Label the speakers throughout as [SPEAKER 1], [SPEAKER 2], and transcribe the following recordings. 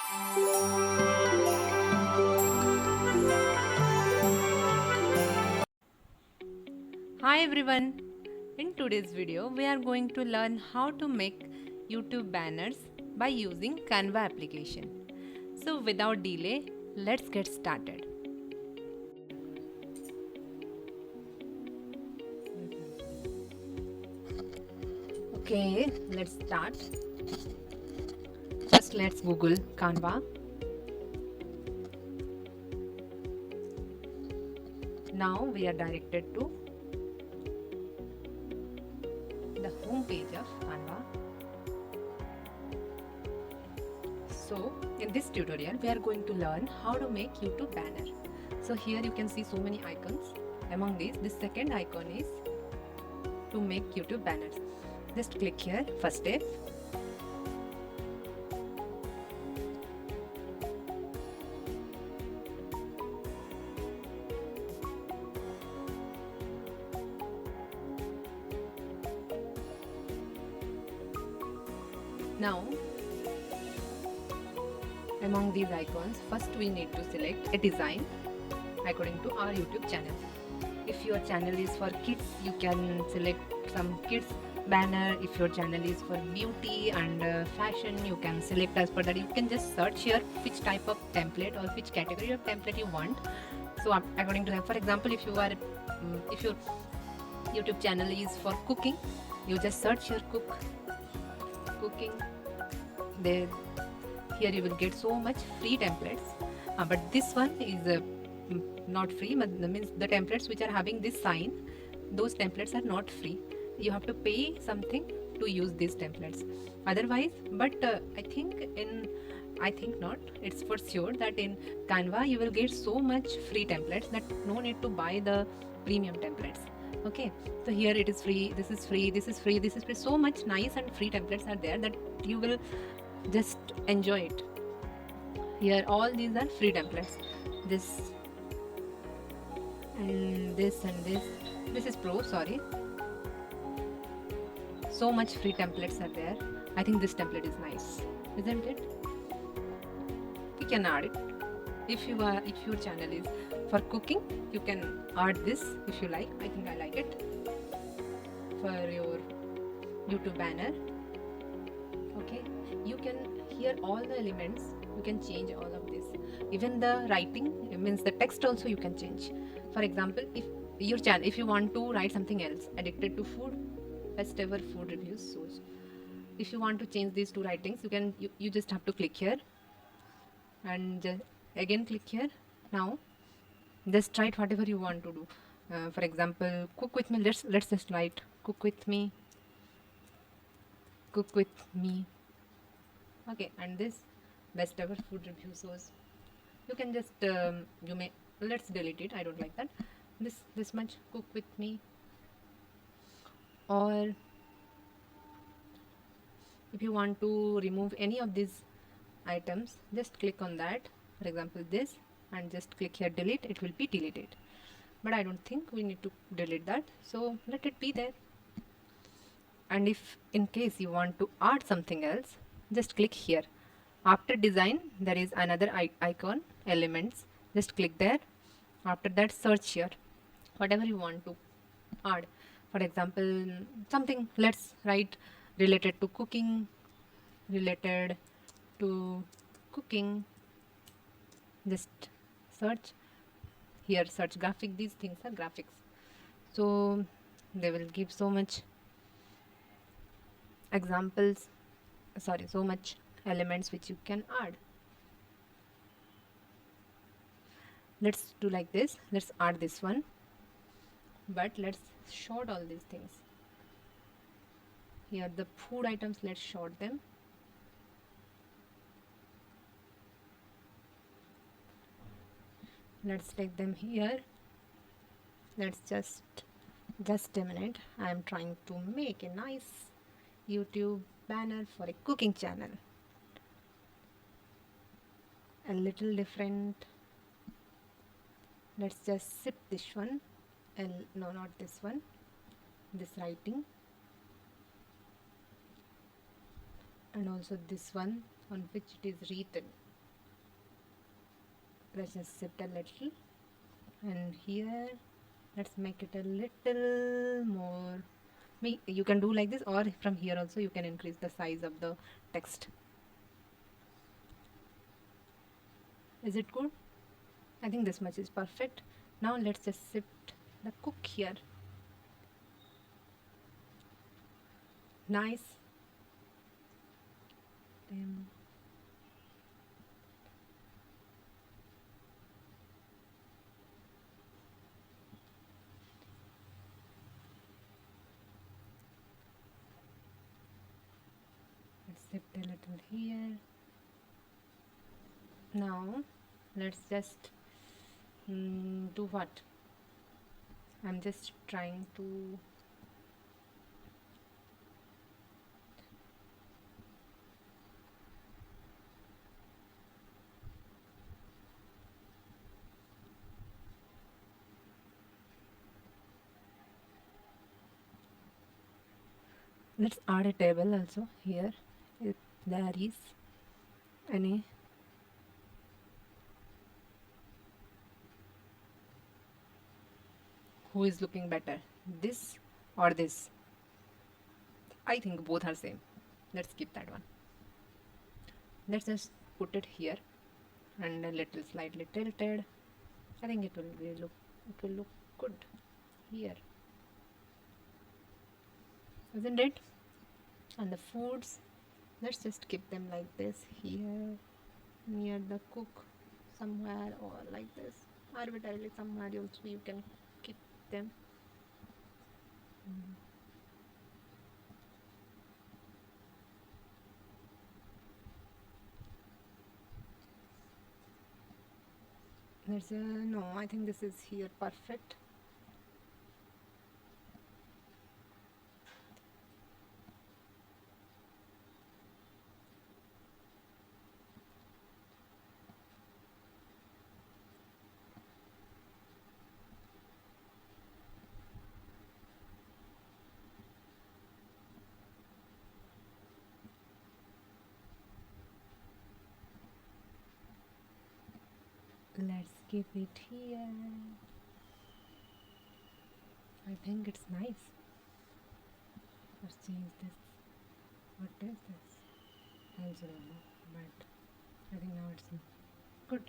[SPEAKER 1] Hi everyone! In today's video, we are going to learn how to make YouTube banners by using Canva application. So without delay, let's get started. Okay, let's start. First, let's Google Canva. Now we are directed to the home page of Canva. So in this tutorial we are going to learn how to make YouTube banner. So here you can see so many icons. Among these, the second icon is to make YouTube banners. Just click here, first step. Now among these icons, first we need to select a design according to our YouTube channel. If your channel is for kids, you can select some kids banner. If your channel is for beauty and fashion, you can select as per that. You can just search here which type of template or which category of template you want. So according to that, for example, if your YouTube channel is for cooking, you just search here cooking. There here you will get so much free templates, but this one is not free. But that means the templates which are having this sign, those templates are not free. You have to pay something to use these templates otherwise. But I think not, it's for sure that in Canva you will get so much free templates that no need to buy the premium templates. Okay, so here it is free, this is free, this is free, this is free. So much nice and free templates are there that you will just enjoy it. Here all these are free templates, this and this and this is pro, sorry. So much free templates are there. I think this template is nice, isn't it? You can add it. If your channel is for cooking, you can add this if you like. I think I like it for your YouTube banner. Okay, you can, here all the elements you can change all of this. Even the writing, it means the text also you can change. For example, if your channel, if you want to write something else, addicted to food, best ever food reviews. So if you want to change these two writings, you can, you just have to click here and again click here. Now just write whatever you want to do. For example, cook with me. Let's just write cook with me. Cook with me. Okay, and this best ever food review source. You can just you may, let's delete it. I don't like that. This much cook with me. Or if you want to remove any of these items, just click on that. For example, this, and just click here delete. It will be deleted. But I don't think we need to delete that, so let it be there. And if in case you want to add something else, just click here. After design, there is another icon, elements. Just click there. After that, search here whatever you want to add. For example, something, let's write related to cooking, related to cooking. Just search here, search graphic. These things are graphics, so they will give so much examples, sorry, so much elements which you can add. Let's do like this. Let's add this one, but let's short all these things. Here the food items, let's short them. Let's take them here. Let's just a minute. I am trying to make a nice YouTube banner for a cooking channel. A little different. Let's just zip this one, and no, not this one, this writing, and also this one on which it is written. let's just shift a little, and here let's make it a little more. You can do like this, or from here also you can increase the size of the text. Is it good? I think this much is perfect. Now let's just shift the cook here. Nice. Let's shift a little here. Now let's just do what? I'm just trying to let's add a table also here if there is any. Who is looking better, this or this? I think both are same. Let's skip that one. Let's just put it here and a little slightly tilted. I think it will look good here, isn't it? And the foods, let's just keep them like this here near the cook somewhere, or like this arbitrarily somewhere also you can keep them. There's a no, I think this is here perfect. Let's keep it here. I think it's nice. Let's change this. What is this? I also don't know, but I think now it's good.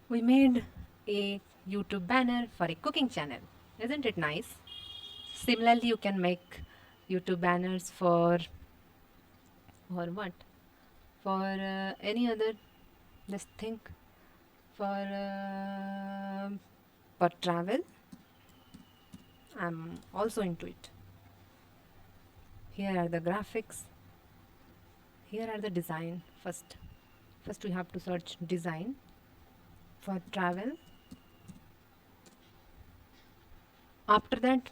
[SPEAKER 1] We made a YouTube banner for a cooking channel. Isn't it nice? Similarly, you can make YouTube banners for what? For any other, just think, for travel. I'm also into it. Here are the graphics. Here are the design. First we have to search design for travel. After that,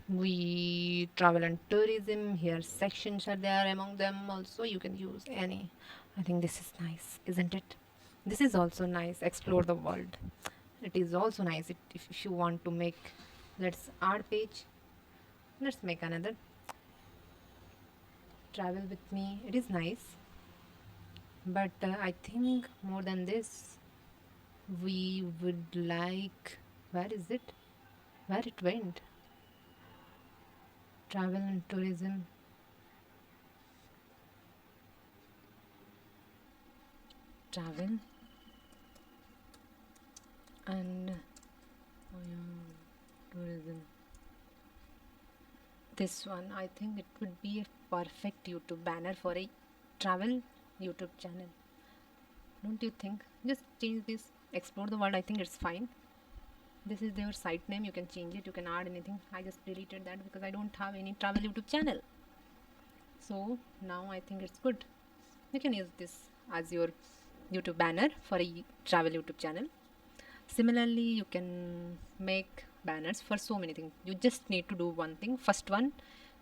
[SPEAKER 1] we travel and tourism. Here sections are there. Among them also you can use any. I think this is nice, isn't it? This is also nice. Explore the world. It is also nice if you want to make. Let's add page. Let's make another. Travel with me. It is nice, but I think more than this we would like, where is it, where it went? Travel and tourism. Travel and tourism. This one, I think it would be a perfect YouTube banner for a travel YouTube channel. Don't you think? Just change this. Explore the world. I think it's fine. This is their site name. You can change it. You can add anything. I just deleted that because I don't have any travel YouTube channel. So now I think it's good. You can use this as your YouTube banner for a travel YouTube channel. Similarly, you can make banners for so many things. You just need to do one thing. First one,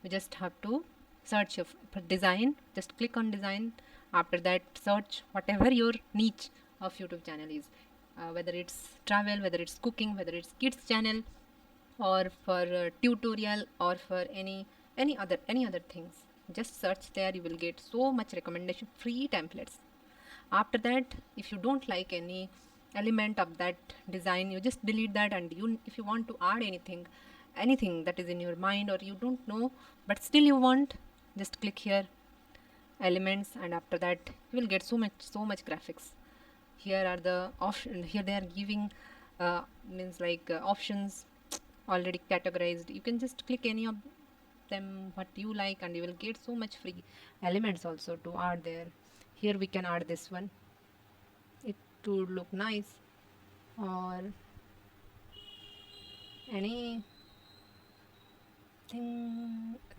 [SPEAKER 1] you just have to search for design. Just click on design. After that, search whatever your niche of YouTube channel is. Whether it's travel, whether it's cooking, whether it's kids channel, or for tutorial, or for any other things. Just search there. You will get so much recommendation, free templates. After that, if you don't like any element of that design, you just delete that. And you, if you want to add anything that is in your mind or you don't know but still you want, just click here, elements, and after that you will get so much graphics. Here are the options. Here they are giving means like options already categorized. You can just click any of them what you like and you will get so much free elements also to add there. Here we can add this one, it would look nice, or anything.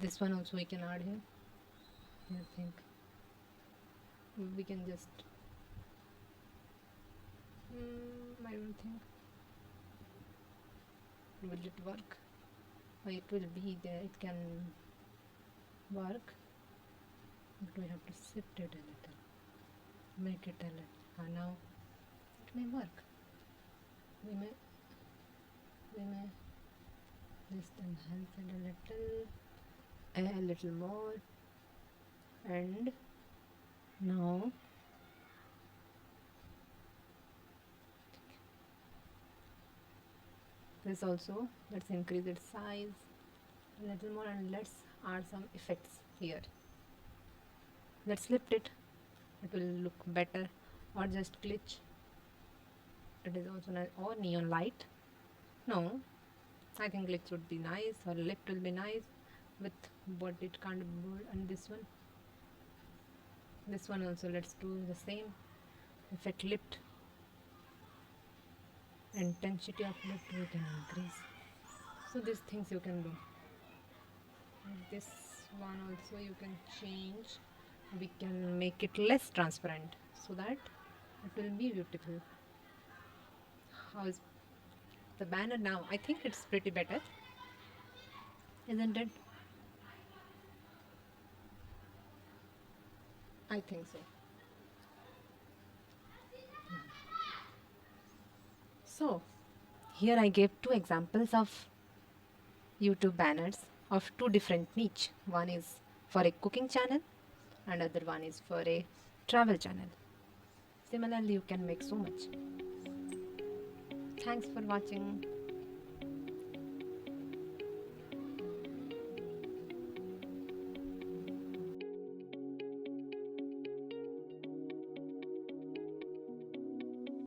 [SPEAKER 1] This one also we can add here. I think we can just I don't think will it work. It will be there, it can work, but we have to shift it a little, make it a little. Now it may work. We may just enhance it a little more, and now this also, let's increase its size a little more and let's add some effects here. Let's lift it, it will look better, or just glitch. It is also nice, or neon light. No, I think glitch would be nice, or lift will be nice with what it can't be bold. And this one also, let's do the same effect, lift. Intensity of lift we can increase. So these things you can do. This one also you can change. We can make it less transparent so that it will be beautiful. How is the banner now? I think it's pretty better, isn't it? I think so. So here I gave two examples of YouTube banners of two different niche. One is for a cooking channel and other one is for a travel channel. Similarly, you can make so much. Thanks for watching.